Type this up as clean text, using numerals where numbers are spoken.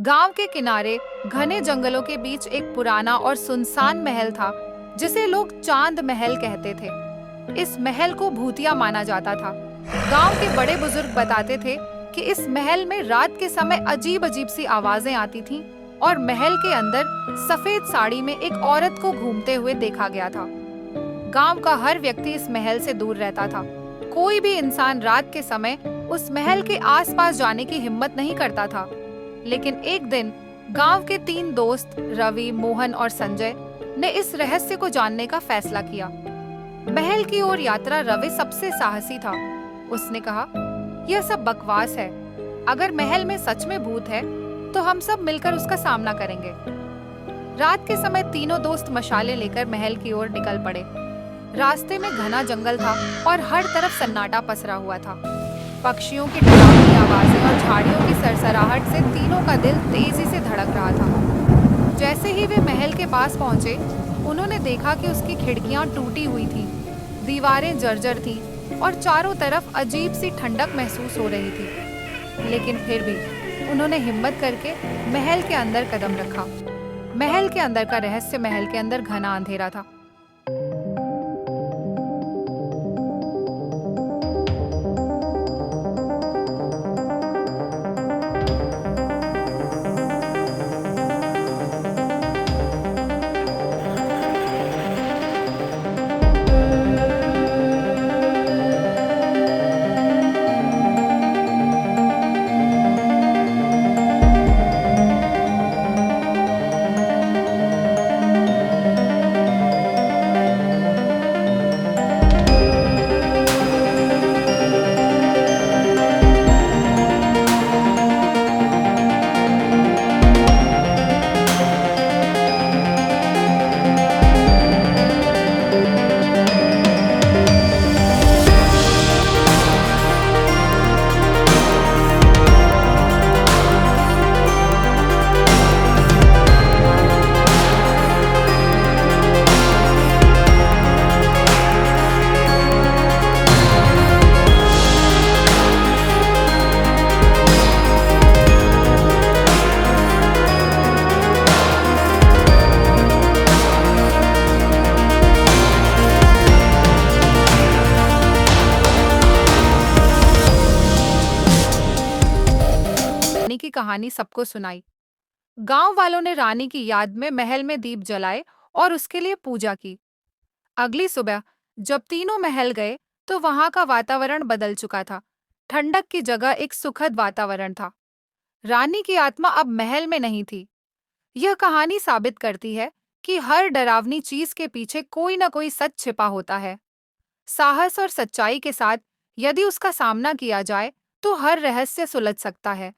गांव के किनारे घने जंगलों के बीच एक पुराना और सुनसान महल था, जिसे लोग चांद महल कहते थे। इस महल को भूतिया माना जाता था। गांव के बड़े बुजुर्ग बताते थे कि इस महल में रात के समय अजीब अजीब सी आवाजें आती थीं और महल के अंदर सफेद साड़ी में एक औरत को घूमते हुए देखा गया था। गांव का हर व्यक्ति इस महल से दूर रहता था। कोई भी इंसान रात के समय उस महल के आसपास जाने की हिम्मत नहीं करता था। लेकिन एक दिन गांव के 3 दोस्त रवि, मोहन और संजय ने इस रहस्य को जानने का फैसला किया। महल की ओर यात्रा रवि सबसे साहसी था। उसने कहा, यह सब बकवास है। अगर महल में सच में भूत है, तो हम सब मिलकर उसका सामना करेंगे। रात के समय तीनों दोस्त मशालें लेकर महल की ओर निकल पड़े। रास्ते में घना जंगल था और हर तरफ सन्नाटा पसरा हुआ था। पक्षियों की डरावनी आवाजें और झाड़ियों की सरसराहट से तीनों का दिल तेजी से धड़क रहा था। जैसे ही वे महल के पास पहुंचे, उन्होंने देखा कि उसकी खिड़कियां टूटी हुई थीं, दीवारें जर्जर थीं और चारों तरफ अजीब सी ठंडक महसूस हो रही थी। लेकिन फिर भी उन्होंने हिम्मत करके महल के अंदर कदम रखा। महल के अंदर का रहस्य महल के अंदर घना अंधेरा था। रानी की कहानी सबको सुनाई। गांव वालों ने रानी की याद में महल में दीप जलाए और उसके लिए पूजा की। अगली सुबह जब तीनों महल गए, तो वहां का वातावरण बदल चुका था। ठंडक की जगह एक सुखद वातावरण था। रानी की आत्मा अब महल में नहीं थी। यह कहानी साबित करती है कि हर डरावनी चीज के पीछे कोई न कोई सच छिपा होता है। साहस और सच्चाई के साथ यदि उसका सामना किया जाए, तो हर रहस्य सुलझ सकता है।